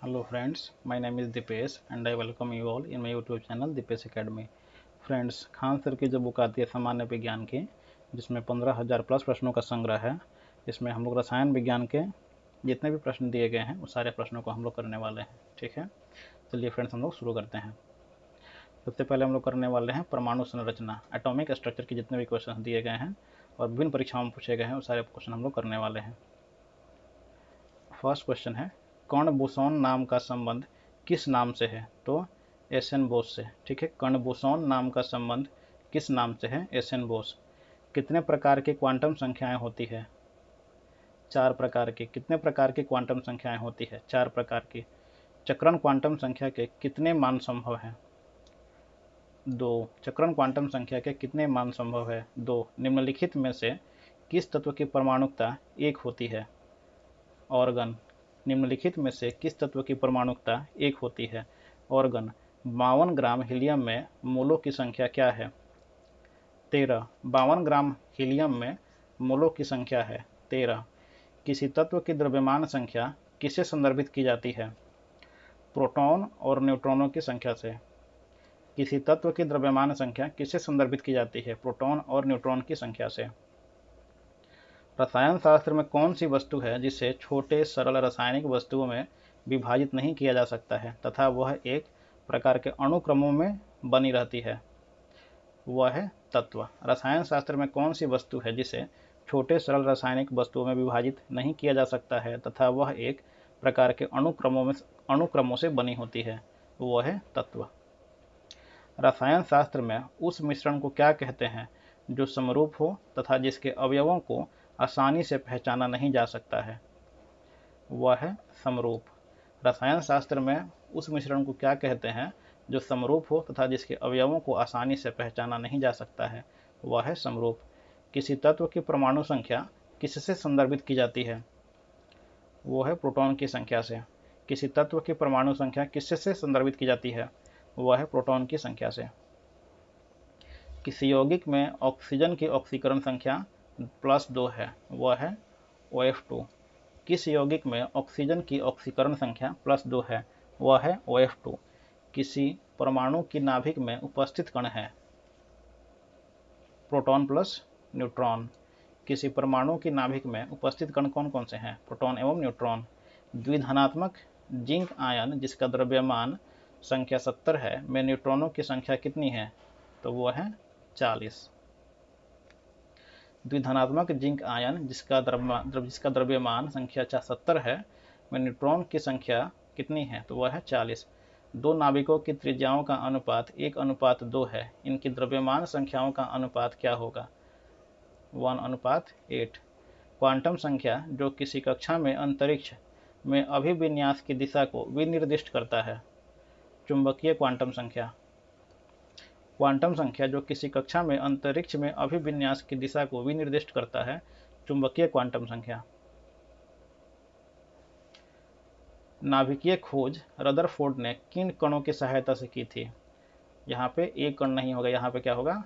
Hello friends, my name is Dipesh and I welcome you all in my YouTube channel Dipesh Academy। Friends, Khan sir की जो book आती है सामान्य विज्ञान की, जिसमें 15,000 प्लस प्रश्नों का संग्रह है, इसमें हम लोग रसायन विज्ञान के जितने भी प्रश्न दिए गए हैं उस सारे प्रश्नों को हम लोग करने वाले हैं। ठीक है, चलिए फ्रेंड्स हम लोग शुरू करते हैं। सबसे पहले हम लोग करने वाले हैं परमाणु संरचना, एटॉमिक स्ट्रक्चर के जितने भी क्वेश्चन दिए गए हैं और विभिन्न परीक्षाओं में पूछे गए हैं उस सारे क्वेश्चन हम लोग करने वाले हैं। फर्स्ट क्वेश्चन है, कर्ण बोसोन नाम का संबंध किस नाम से है? तो एस.एन. बोस से। ठीक है, कर्ण बोसोन नाम का संबंध किस नाम से है? एस.एन. बोस। कितने प्रकार की क्वांटम संख्याएं होती है? 4 प्रकार की। कितने प्रकार की क्वांटम संख्याएं होती है? 4 प्रकार की। चक्रण क्वांटम संख्या के कितने मान संभव हैं? 2। चक्रण क्वांटम संख्या के कितने मान संभव है? 2। निम्नलिखित में से किस तत्व की परमाणुकता 1 होती है? ऑर्गन। निम्नलिखित में से किस तत्व की परमाणुकता 1 होती है? ऑर्गन। 52 ग्राम हीलियम में मोलों की संख्या क्या है? 13। 52 ग्राम हीलियम में मोलों की संख्या है 13। किसी तत्व की द्रव्यमान संख्या किससे संदर्भित की जाती है? प्रोटॉन और न्यूट्रॉनों की संख्या से। किसी तत्व की द्रव्यमान संख्या किससे संदर्भित की जाती है? प्रोटॉन और न्यूट्रॉन की संख्या से। रसायन शास्त्र में कौन सी वस्तु है जिसे छोटे सरल रासायनिक वस्तुओं में विभाजित नहीं किया जा सकता है तथा वह एक प्रकार के अणुक्रमों में बनी रहती है? वह है तत्व। रसायन शास्त्र में कौन सी वस्तु है जिसे छोटे सरल रासायनिक वस्तुओं में विभाजित नहीं किया जा सकता है तथा वह एक प्रकार के अणुक्रमों से बनी होती है? वह है तत्व। रसायन शास्त्र में उस मिश्रण को क्या कहते हैं जो समरूप हो तथा जिसके अवयवों को आसानी से पहचाना नहीं जा सकता है? वह है समरूप। रसायन शास्त्र में उस मिश्रण को क्या कहते हैं जो समरूप हो तथा जिसके अवयवों को आसानी से पहचाना नहीं जा सकता है? वह है समरूप। किसी तत्व की परमाणु संख्या किससे संदर्भित की जाती है? वो है प्रोटॉन की संख्या से। किसी तत्व की परमाणु संख्या किससे संदर्भित की जाती है? वह है प्रोटॉन की संख्या से। किसी यौगिक में ऑक्सीजन की ऑक्सीकरण संख्या +2 है, वह है OF2। किस यौगिक में ऑक्सीजन की ऑक्सीकरण संख्या +2 है? वह है OF2। किसी परमाणु की नाभिक में उपस्थित कण है? Proton plus neutron. किसी परमाणु की नाभिक में उपस्थित कण कौन कौन से हैं? प्रोटॉन एवं न्यूट्रॉन। द्विधनात्मक जिंक आयन जिसका द्रव्यमान संख्या 70 है में न्यूट्रॉनों की संख्या कितनी है? तो वह है 40। द्विधनात्मक जिंक आयन जिसका द्रव्यमान संख्या 70 है में न्यूट्रॉन की संख्या कितनी है? तो वह है 40। दो नाभिकों की त्रिज्याओं का अनुपात 1:2 है। इनकी द्रव्यमान संख्याओं का अनुपात क्या होगा? 1:8। क्वांटम संख्या जो किसी कक्षा में अंतरिक्ष में अभिविन्यास की दिशा को विनिर्दिष्ट करता है? चुंबकीय क्वांटम संख्या। क्वांटम संख्या जो किसी कक्षा में अंतरिक्ष में अभिविन्यास की दिशा को विनिर्दिष्ट करता है? चुंबकीय क्वांटम संख्या। नाभिकीय खोज रदरफोर्ड ने किन कणों की सहायता से की थी? यहाँ पे एक कण नहीं होगा, यहाँ पे क्या होगा?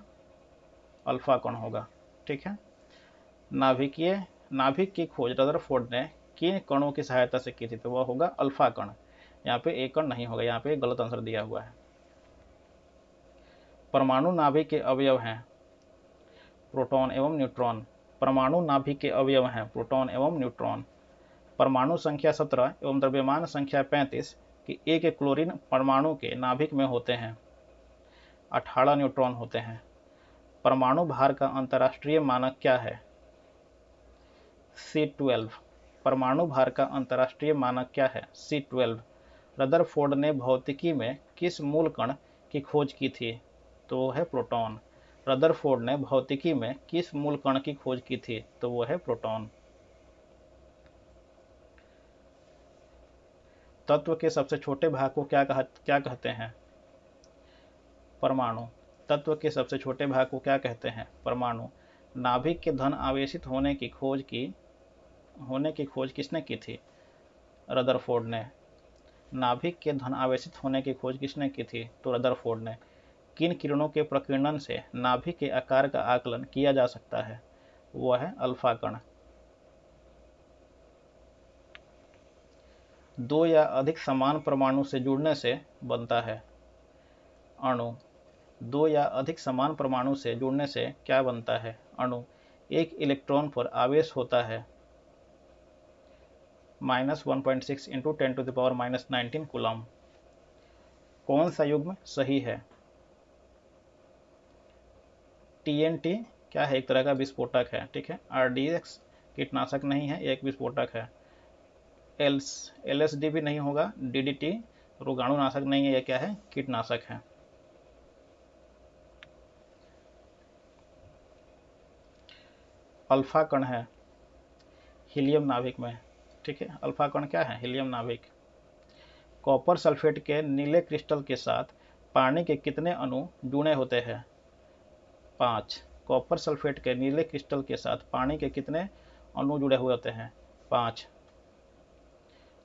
अल्फा कण होगा। ठीक है, नाभिक की खोज रदरफोर्ड ने किन कणों की सहायता से की थी? तो वह होगा अल्फा कण। यहाँ पे एक कण नहीं होगा, यहाँ पे गलत आंसर दिया हुआ है। परमाणु नाभिक के अवयव हैं प्रोटॉन एवं न्यूट्रॉन। परमाणु नाभिक के अवयव हैं प्रोटॉन एवं न्यूट्रॉन। परमाणु संख्या 17 एवं द्रव्यमान संख्या 35 की एक क्लोरीन परमाणु के नाभिक में होते हैं। 18 न्यूट्रॉन होते हैं। परमाणु भार का अंतर्राष्ट्रीय मानक क्या है? C12। परमाणु भार का अंतर्राष्ट्रीय मानक क्या है? C12। रदरफोर्ड ने भौतिकी में किस मूल कण की खोज की थी? तो वो है प्रोटॉन। रदरफोर्ड ने भौतिकी में किस मूल कण की खोज की थी? तो वो है प्रोटॉन। तत्व के सबसे छोटे भाग को क्या कहते हैं? परमाणु। तत्व के सबसे छोटे भाग को क्या कहते हैं? परमाणु। नाभिक के धन आवेशित होने की खोज किसने की थी? रदरफोर्ड ने। नाभिक के धन आवेशित होने की खोज किसने की थी? तो रदरफोर्ड ने। किन किरणों के प्रकीर्णन से नाभिक के आकार का आकलन किया जा सकता है? वह है अल्फा कण। दो या अधिक समान परमाणु से जुड़ने से बनता है। अणु। दो या अधिक समान परमाणु से जुड़ने से क्या बनता है? अणु। एक इलेक्ट्रॉन पर आवेश होता है -1.6 × 10⁻⁻19 कूलम। कौन सा युग्म सही है? TNT क्या है? एक तरह का विस्फोटक है, ठीक है। RDX कीटनाशक नहीं है, एक विस्फोटक है। LSD भी नहीं होगा। DDT रोगाणुनाशक नहीं है, यह क्या है? कीटनाशक है। अल्फा कण है हीलियम नाभिक में, ठीक है। अल्फा कण क्या है? हीलियम नाभिक। कॉपर सल्फेट के नीले क्रिस्टल के साथ पानी के कितने अणु जुड़े होते हैं? 5। कॉपर सल्फेट के नीले क्रिस्टल के साथ पानी के कितने अणु जुड़े हुए होते हैं? 5।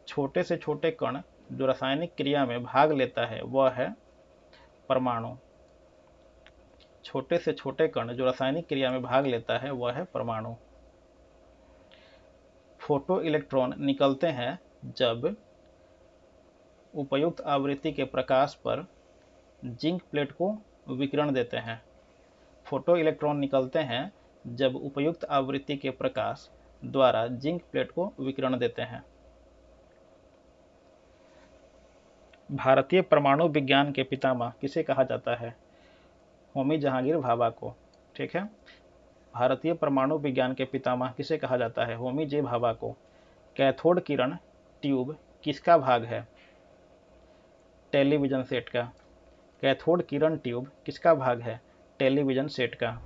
छोटे से छोटे कण जो रासायनिक क्रिया में भाग लेता है वह है परमाणु। छोटे से छोटे कण जो रासायनिक क्रिया में भाग लेता है वह है परमाणु। फोटो इलेक्ट्रॉन निकलते हैं जब उपयुक्त आवृत्ति के प्रकाश पर जिंक प्लेट को विकिरण देते हैं। फोटो इलेक्ट्रॉन निकलते हैं जब उपयुक्त आवृत्ति के प्रकाश द्वारा जिंक प्लेट को विकिरण देते हैं। भारतीय परमाणु विज्ञान के पितामह किसे कहा जाता है? होमी जहांगीर भाभा को, ठीक है। भारतीय परमाणु विज्ञान के पितामह किसे कहा जाता है? होमी जे भाभा को। कैथोड किरण ट्यूब किसका भाग है? टेलीविजन सेट का। कैथोड किरण ट्यूब किसका भाग है? टेलीविजन सेट का।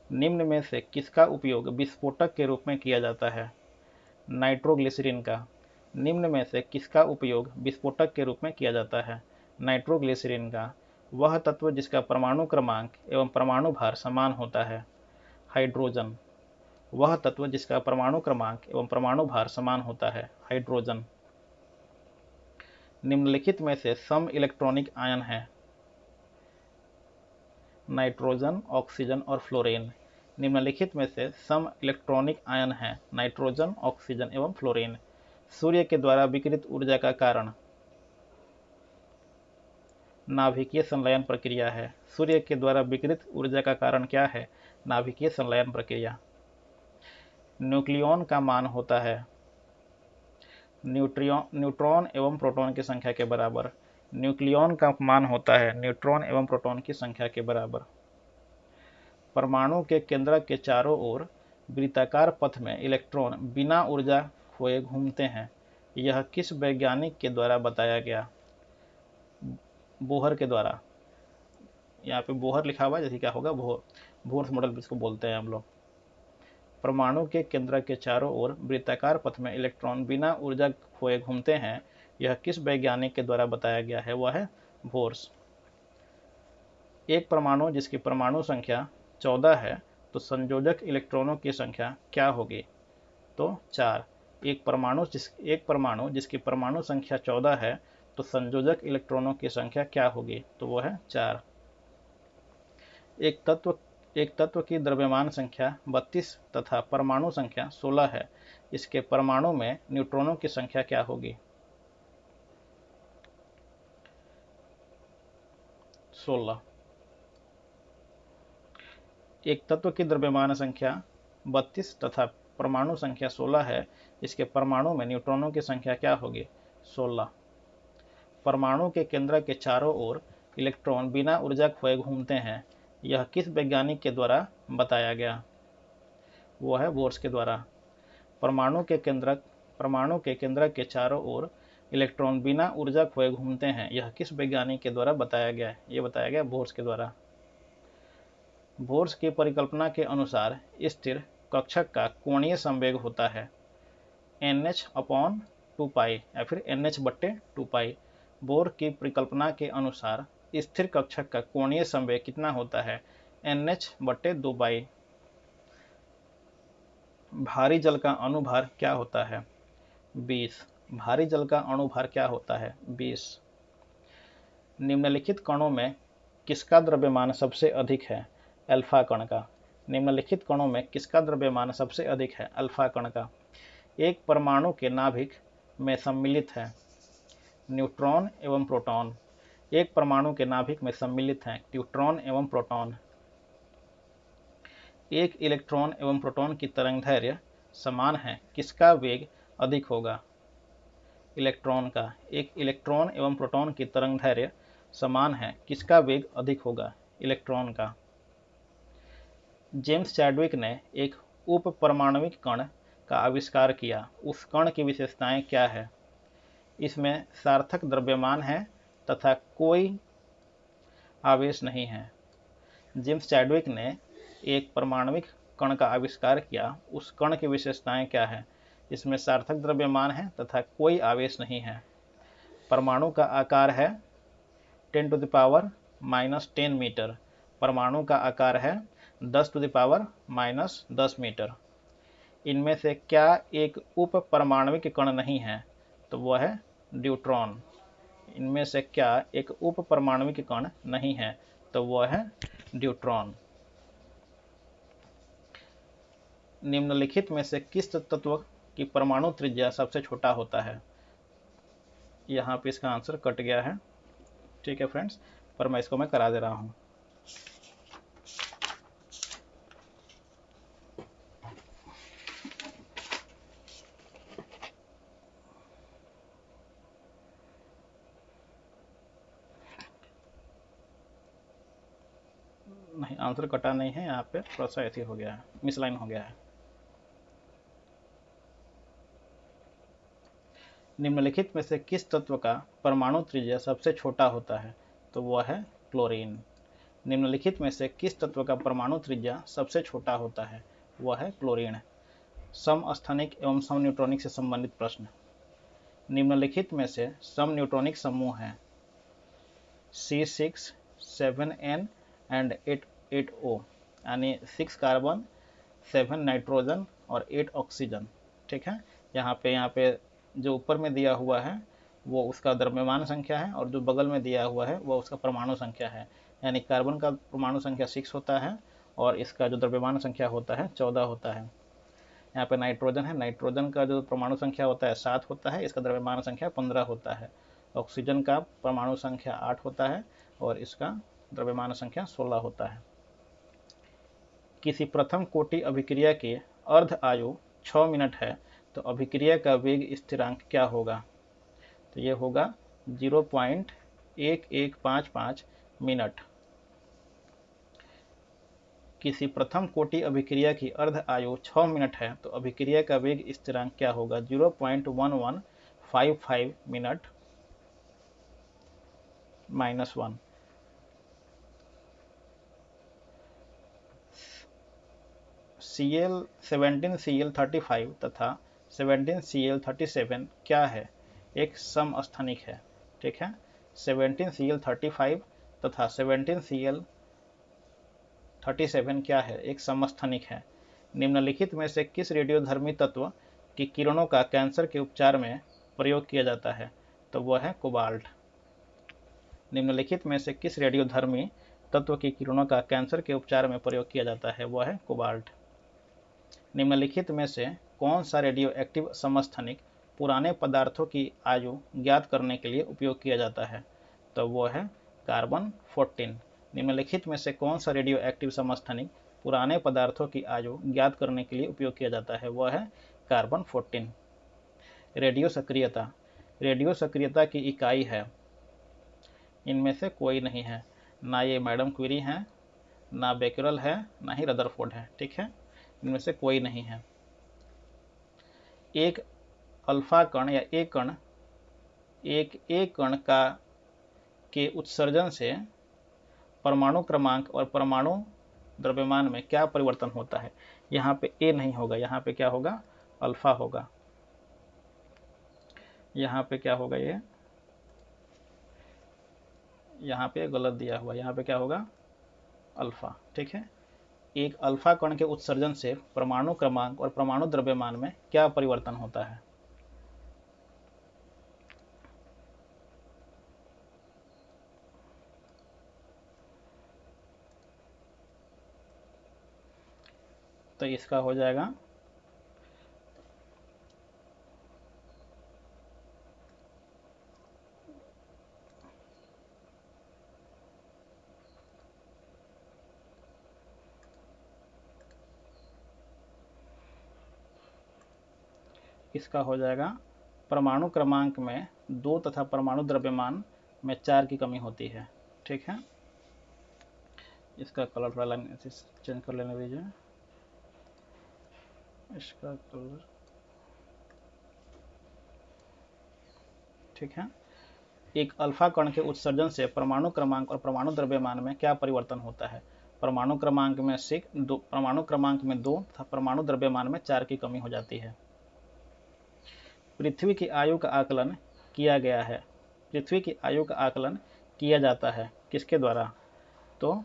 निम्न में से किसका उपयोग विस्फोटक के रूप में किया जाता है? नाइट्रोग्लिसरीन का। निम्न में से किसका उपयोग विस्फोटक के रूप में किया जाता है? नाइट्रोग्लिसरीन का। वह तत्व जिसका परमाणु क्रमांक एवं परमाणु भार समान होता है? हाइड्रोजन। वह तत्व जिसका परमाणु क्रमांक एवं परमाणु भार समान होता है? हाइड्रोजन। निम्नलिखित में से सम इलेक्ट्रॉनिक आयन है? नाइट्रोजन, ऑक्सीजन और फ्लोरीन। निम्नलिखित में से सम इलेक्ट्रॉनिक आयन है? नाइट्रोजन, ऑक्सीजन एवं फ्लोरीन। सूर्य के द्वारा विकिरित ऊर्जा का कारण नाभिकीय संलयन प्रक्रिया है। सूर्य के द्वारा विकिरित ऊर्जा का कारण क्या है? नाभिकीय संलयन प्रक्रिया। न्यूक्लियॉन का मान होता है न्यूट्रॉन एवं प्रोटॉन की संख्या के बराबर। न्यूक्लियॉन का मान होता है न्यूट्रॉन एवं प्रोटॉन की संख्या के बराबर। परमाणु के केंद्रक के चारों ओर वृत्ताकार पथ में इलेक्ट्रॉन बिना ऊर्जा खोए घूमते हैं। यह किस वैज्ञानिक के द्वारा बताया गया? बोहर के द्वारा। यहाँ पे बोहर लिखा हुआ है, जैसे क्या होगा? बोहर मॉडल इसको बोलते हैं हम लोग। परमाणु के केंद्रक के चारों ओर वृत्ताकार पथ में इलेक्ट्रॉन बिना ऊर्जा खोए घूमते हैं। यह किस वैज्ञानिक के द्वारा बताया गया है? वह है बोर्स। एक परमाणु जिसकी परमाणु संख्या 14 है तो संयोजक इलेक्ट्रॉनों की संख्या क्या होगी? तो 4। एक परमाणु जिसकी परमाणु संख्या 14 है तो संयोजक इलेक्ट्रॉनों की संख्या क्या होगी? तो वह है 4। एक तत्व की द्रव्यमान संख्या 32 तथा परमाणु संख्या 16 है। इसके परमाणु में न्यूट्रॉनों की संख्या क्या होगी? 16। एक तत्व की द्रव्यमान संख्या 32 तथा परमाणु संख्या 16 है। इसके परमाणु में न्यूट्रॉनों की संख्या क्या होगी? 16। परमाणु के केंद्र के चारों ओर इलेक्ट्रॉन बिना ऊर्जा खोए घूमते हैं। यह किस वैज्ञानिक के द्वारा बताया गया? वो है बोर्स के द्वारा। परमाणु के केंद्र के चारों ओर इलेक्ट्रॉन बिना ऊर्जा खोए घूमते हैं। यह किस वैज्ञानिक के द्वारा बताया गया? ये बताया गया बोर्स के द्वारा। बोर्स की परिकल्पना के अनुसार स्थिर कक्षक का कोणीय संवेग होता है NH/2π या फिर NH/2π। बोर की परिकल्पना के अनुसार स्थिर कक्षक का कोणीय संवेग कितना होता है? NH/2π। भारी जल का अणुभार क्या होता है? 20। भारी जल का अणुभार क्या होता है? 20। निम्नलिखित कणों में किसका द्रव्यमान सबसे अधिक है? अल्फा कण का। निम्नलिखित कणों में किसका द्रव्यमान सबसे अधिक है? अल्फा कण का। एक परमाणु के नाभिक में सम्मिलित है। न्यूट्रॉन एवं प्रोटॉन, एक परमाणु के नाभिक में सम्मिलित हैं न्यूट्रॉन एवं प्रोटॉन। एक इलेक्ट्रॉन एवं प्रोटॉन की तरंगदैर्घ्य समान है, किसका वेग अधिक होगा? इलेक्ट्रॉन का। एक इलेक्ट्रॉन एवं प्रोटॉन की तरंगदैर्घ्य समान है, किसका वेग अधिक होगा? इलेक्ट्रॉन का। जेम्स चैडविक ने एक उप परमाणविक कण का आविष्कार किया, उस कण की विशेषताएं क्या है? इसमें सार्थक द्रव्यमान है तथा कोई आवेश नहीं है। जेम्स चैडविक ने एक परमाणविक कण का आविष्कार किया, उस कण की विशेषताएं क्या है? इसमें सार्थक द्रव्यमान है तथा कोई आवेश नहीं है। परमाणु का आकार है 10⁻⁻10 मीटर। परमाणु का आकार है 10⁻⁻10 मीटर। इनमें से क्या एक उप परमाणविक कण नहीं है? तो वह है ड्यूट्रॉन। इनमें से क्या एक उप परमाणविक कण नहीं है? तो वह है ड्यूट्रॉन। निम्नलिखित में से किस तत्व की परमाणु त्रिज्या सबसे छोटा होता है? यहाँ पे इसका आंसर कट गया है, ठीक है फ्रेंड्स, पर मैं इसको करा दे रहा हूँ। नहीं, आंसर कटा नहीं है, यहाँ पे थोड़ा सा ऐसे हो गया है, मिसलाइन हो गया है। निम्नलिखित में से किस तत्व का परमाणु त्रिज्या सबसे छोटा होता है? तो वह है क्लोरीन। निम्नलिखित में से किस तत्व का परमाणु त्रिज्या सबसे छोटा होता है? वह है क्लोरीन। समस्थानिक एवं समन्यूट्रॉनिक से संबंधित प्रश्न। निम्नलिखित में से समन्यूट्रॉनिक समूह हैं C6, 7N एंड 8O, यानी 6 कार्बन, 7 नाइट्रोजन और 8 ऑक्सीजन। ठीक है, यहाँ पे जो ऊपर में दिया हुआ है वो उसका द्रव्यमान संख्या है और जो बगल में दिया हुआ है वो उसका परमाणु संख्या है। यानी कार्बन का परमाणु संख्या 6 होता है और इसका जो द्रव्यमान संख्या होता है 14 होता है। यहाँ पे नाइट्रोजन है, नाइट्रोजन का जो परमाणु संख्या होता है 7 होता है, इसका द्रव्यमान संख्या 15 होता है। ऑक्सीजन का परमाणु संख्या 8 होता है और इसका द्रव्यमान संख्या 16 होता है। किसी प्रथम कोटि अभिक्रिया की अर्ध आयु 6 मिनट है तो अभिक्रिया का वेग स्थिरांक क्या होगा? तो ये होगा 0.1155 मिनट। किसी प्रथम कोटि अभिक्रिया की अर्ध आयु 6 मिनट है तो अभिक्रिया का वेग स्थिरांक क्या होगा? 0.1155 मिनट -1। Cl17Cl35 तथा 17Cl37 क्या है? एक समस्थानिक है। ठीक है, 17Cl35 तथा 17Cl37 क्या है? एक समस्थानिक है। निम्नलिखित में से किस रेडियोधर्मी तत्व की किरणों का कैंसर के उपचार में प्रयोग किया जाता है? तो वह है कोबाल्ट। निम्नलिखित में से किस रेडियोधर्मी तत्व की किरणों का कैंसर के उपचार में प्रयोग किया जाता है? वह है कोबाल्ट। निम्नलिखित में से कौन सा रेडियो एक्टिव समस्थानिक पुराने पदार्थों की आयु ज्ञात करने के लिए उपयोग किया जाता है? तो वो है कार्बन 14। निम्नलिखित में से कौन सा रेडियो एक्टिव समस्थानिक पुराने पदार्थों की आयु ज्ञात करने के लिए उपयोग किया जाता है? वह है कार्बन 14। रेडियो सक्रियता, रेडियो सक्रियता की इकाई है। इनमें से कोई नहीं है, ना ये मैडम क्यूरी है, ना बेकरल है, ना ही रदरफोर्ड है। ठीक है, इनमें से कोई नहीं है। एक अल्फा कण या एक कण का के उत्सर्जन से परमाणु क्रमांक और परमाणु द्रव्यमान में क्या परिवर्तन होता है? यहाँ पे ए नहीं होगा, यहाँ पे क्या होगा? अल्फा होगा। यहाँ पे क्या होगा? ये यहाँ पे गलत दिया हुआ, यहाँ पे क्या होगा? अल्फा। ठीक है, एक अल्फा कण के उत्सर्जन से परमाणु क्रमांक और परमाणु द्रव्यमान में क्या परिवर्तन होता है? तो इसका हो जाएगा इसका हो जाएगा परमाणु क्रमांक में 2 तथा परमाणु द्रव्यमान में 4 की कमी होती है। ठीक है, इसका कलर थोड़ा लाइन चेंज कर लेने दीजिए, इसका कलर। ठीक है, एक अल्फा कण के उत्सर्जन से परमाणु क्रमांक और परमाणु द्रव्यमान में क्या परिवर्तन होता है? परमाणु क्रमांक में 2 तथा परमाणु द्रव्यमान में 4 की कमी हो जाती है। पृथ्वी की आयु का आकलन किया गया है। पृथ्वी की आयु का आकलन किया जाता है किसके द्वारा? तो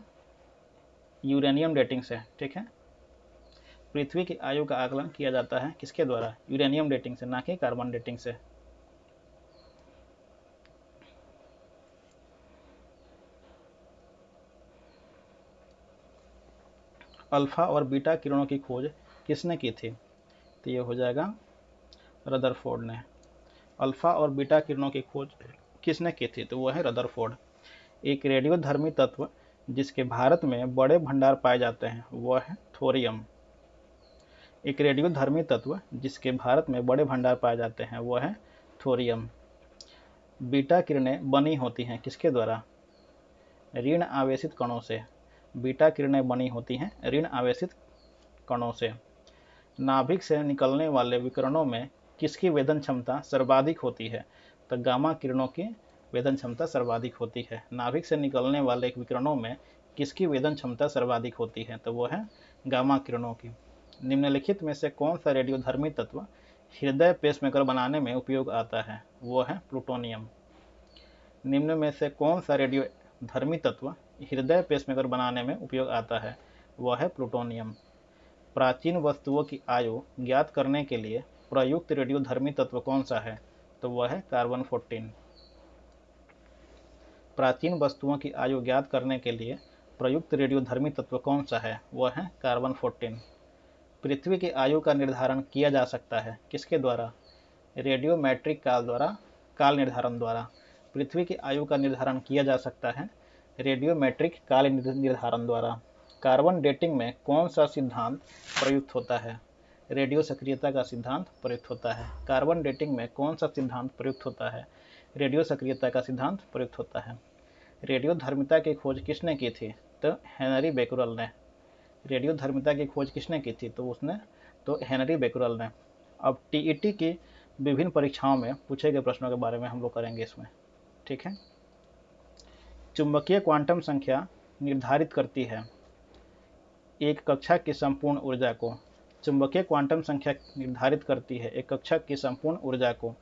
यूरेनियम डेटिंग से। ठीक है, पृथ्वी की आयु का आकलन किया जाता है किसके द्वारा? यूरेनियम डेटिंग से, ना कि कार्बन डेटिंग से। अल्फा और बीटा किरणों की खोज किसने की थी? तो ये हो जाएगा रदरफोर्ड ने। अल्फा और बीटा किरणों की खोज किसने की थी? तो वो है रदरफोर्ड। एक रेडियोधर्मी तत्व जिसके भारत में बड़े भंडार पाए जाते हैं वह है थोरियम। एक रेडियोधर्मी तत्व जिसके भारत में बड़े भंडार पाए जाते हैं वह है थोरियम। बीटा किरणें बनी होती हैं किसके द्वारा? ऋण आवेशित कणों से। बीटा किरणें बनी होती हैं ऋण आवेशित कणों से। नाभिक से निकलने वाले विकिरणों में किसकी वेदन क्षमता सर्वाधिक होती है? तो गामा किरणों की वेदन क्षमता सर्वाधिक होती है। नाभिक से निकलने वाले विकिरणों में किसकी वेदन क्षमता सर्वाधिक होती है? तो वो है गामा किरणों की। निम्नलिखित में से कौन सा रेडियोधर्मी तत्व हृदय पेसमेकर बनाने में उपयोग आता है? वो है प्लूटोनियम। निम्न में से कौन सा रेडियोधर्मी तत्व हृदय पेसमेकर बनाने में उपयोग आता है? वह है प्लूटोनियम। प्राचीन वस्तुओं की आयु ज्ञात करने के लिए प्रयुक्त रेडियोधर्मी तत्व कौन सा है? तो वह है कार्बन 14। प्राचीन वस्तुओं की आयु ज्ञात करने के लिए प्रयुक्त रेडियोधर्मी तत्व कौन सा है? वह है कार्बन 14। पृथ्वी की आयु का निर्धारण किया जा सकता है किसके द्वारा? रेडियोमेट्रिक काल निर्धारण द्वारा। पृथ्वी की आयु का निर्धारण किया जा सकता है रेडियोमेट्रिक काल निर्धारण द्वारा। कार्बन डेटिंग में कौन सा सिद्धांत प्रयुक्त होता है? रेडियो सक्रियता का सिद्धांत प्रयुक्त होता है। कार्बन डेटिंग में कौन सा सिद्धांत प्रयुक्त होता है? रेडियो सक्रियता का सिद्धांत प्रयुक्त होता है। रेडियोधर्मिता की खोज किसने की थी? तो हेनरी बेकुरल ने। रेडियोधर्मिता की खोज किसने की थी? तो हेनरी बेकुरल ने। अब टीईटी की विभिन्न परीक्षाओं में पूछे गए प्रश्नों के बारे में हम लोग करेंगे इसमें। ठीक है, चुंबकीय क्वांटम संख्या निर्धारित करती है एक कक्षा की संपूर्ण ऊर्जा को। चुंबकीय क्वांटम संख्या निर्धारित करती है एक कक्षा की संपूर्ण ऊर्जा को।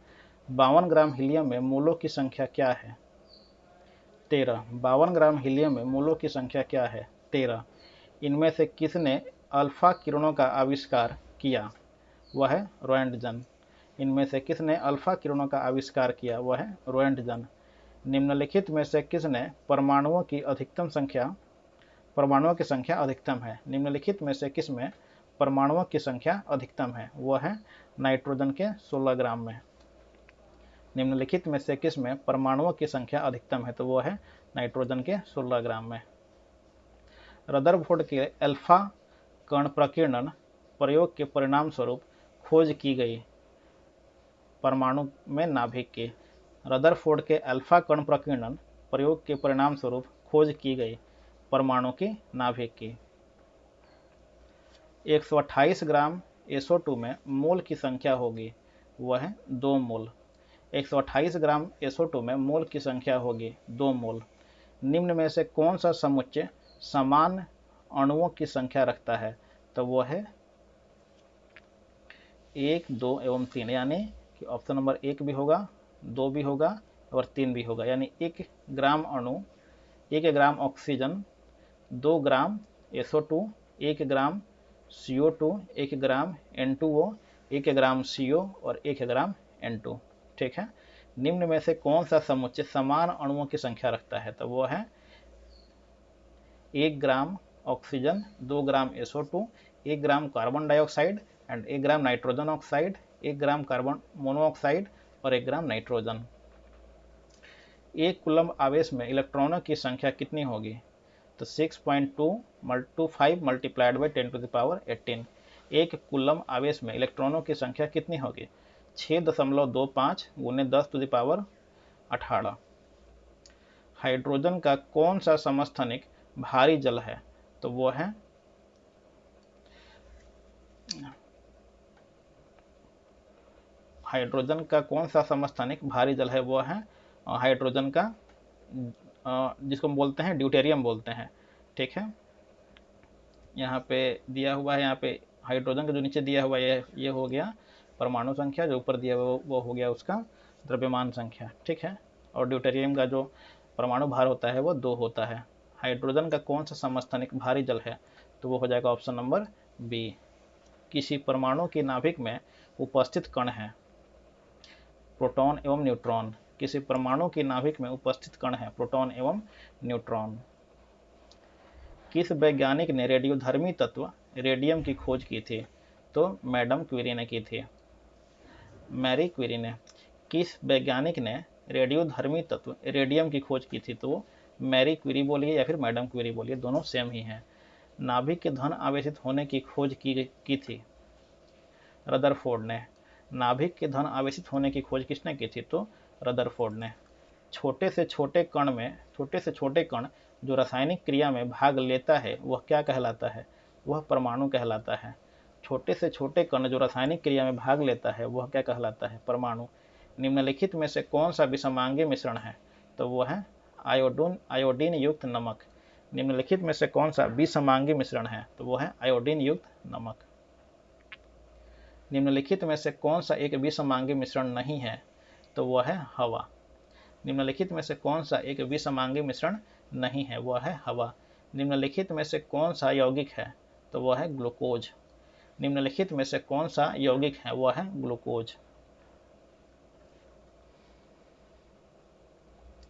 52 ग्राम हीलियम में मोलों की संख्या क्या है? 13। 52 ग्राम हीलियम में मोलों की संख्या क्या है? 13। इनमें से किसने अल्फा किरणों का आविष्कार किया? वह है रोएंटजन। इनमें से किसने अल्फा किरणों का आविष्कार किया? वह है रोएंटजन। निम्नलिखित में से किसने परमाणुओं की संख्या अधिकतम है? निम्नलिखित में से किसमें परमाणुओं की संख्या अधिकतम है? वह है नाइट्रोजन के 16 ग्राम में। निम्नलिखित में से किसमें परमाणुओं की संख्या अधिकतम है? तो वह है नाइट्रोजन के 16 ग्राम में। रदरफोर्ड के अल्फा कण प्रकीर्णन प्रयोग के परिणाम स्वरूप खोज की गई परमाणु में नाभिक की। रदरफोर्ड के अल्फा कण प्रकीर्णन प्रयोग के परिणाम स्वरूप खोज की गई परमाणु की नाभिक की। 128 ग्राम SO2 में मोल की संख्या होगी, वह है 2 मोल। 128 ग्राम SO2 में मोल की संख्या होगी 2 मोल। निम्न में से कौन सा समुच्चय समान अणुओं की संख्या रखता है? तो वो है 1, 2 एवं 3, यानी कि ऑप्शन नंबर 1 भी होगा, 2 भी होगा और 3 भी होगा। यानी 1 ग्राम अणु, 1 ग्राम ऑक्सीजन, 2 ग्राम SO2, 1 ग्राम CO2, 1 ग्राम N2O, 1 ग्राम CO और 1 ग्राम N2। ठीक है, निम्न में से कौन सा समुच्चय समान अणुओं की संख्या रखता है? तो वो है 1 gram oxygen, 2 gram SO2, 1 gram carbon dioxide and 1 gram nitrogen oxide, 1 gram carbon monoxide और 1 ग्राम नाइट्रोजन। 1 कूलम्ब आवेश में इलेक्ट्रॉनों की संख्या कितनी होगी? तो 6.225 multiplied by 10 to the power 18। 1 coulomb आवेश में इलेक्ट्रॉनों की संख्या कितनी होगी? 6.25 × 10⁻18। हाइड्रोजन का कौन सा समस्थानिक भारी जल है? तो वो है हाइड्रोजन का कौन सा समस्थानिक भारी जल है? वो है हाइड्रोजन का जिसको हम बोलते हैं ड्यूटेरियम बोलते हैं। ठीक है, यहाँ पे दिया हुआ है, यहाँ पे हाइड्रोजन का जो नीचे दिया हुआ है ये हो गया परमाणु संख्या, जो ऊपर दिया हुआ वो हो गया उसका द्रव्यमान संख्या। ठीक है, और ड्यूटेरियम का जो परमाणु भार होता है वो 2 होता है। हाइड्रोजन का कौन सा समस्थानिक भारी जल है? तो वो हो जाएगा ऑप्शन नंबर बी। किसी परमाणु की नाभिक में उपस्थित कण है प्रोटॉन एवं न्यूट्रॉन। किसी परमाणु की नाभिक में उपस्थित कण है प्रोटॉन एवं न्यूट्रॉन। किस वैज्ञानिक ने रेडियोधर्मी तत्व रेडियम की खोज की थी? तो मैडम क्यूरी ने की थी, मैरी क्यूरी ने। किस वैज्ञानिक ने रेडियोधर्मी तत्व रेडियम की खोज की थी? तो मैरी क्यूरी बोलिए या फिर मैडम क्यूरी बोलिए, दोनों सेम ही हैं। नाभिक के धन आवेशित होने की खोज की थी रदरफोर्ड ने। नाभिक के धन आवेशित होने की खोज किसने की थी? तो रदरफोर्ड ने। छोटे से छोटे कण जो रासायनिक क्रिया में भाग लेता है वह क्या कहलाता है? वह परमाणु कहलाता है। छोटे से छोटे कण जो रासायनिक क्रिया में भाग लेता है वह क्या कहलाता है? परमाणु। निम्नलिखित में से कौन सा विषमांगी मिश्रण है? तो वो है आयोडीन युक्त नमक। निम्नलिखित में से कौन सा विषमांगी मिश्रण है? तो वो है आयोडीन युक्त नमक। निम्नलिखित में से कौन सा एक विषमांगी मिश्रण नहीं है? तो वह है हवा। निम्नलिखित में से कौन सा एक विषमांगी मिश्रण नहीं है? वह है हवा। निम्नलिखित में से कौन सा यौगिक है? तो वह है ग्लूकोज। निम्नलिखित में से कौन सा यौगिक है? वह है ग्लूकोज।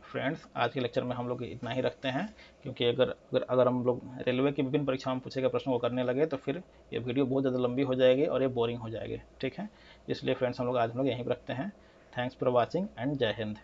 फ्रेंड्स, आज के लेक्चर में हम लोग इतना ही रखते हैं, क्योंकि अगर हम लोग रेलवे की विभिन्न परीक्षाओं में पूछे गए प्रश्नों को करने लगे तो फिर ये वीडियो बहुत ज़्यादा लंबी हो जाएगी और ये बोरिंग हो जाएगी। ठीक है, इसलिए फ्रेंड्स हम लोग आज यहीं पर रखते हैं। थैंक्स फॉर वॉचिंग एंड जय हिंद।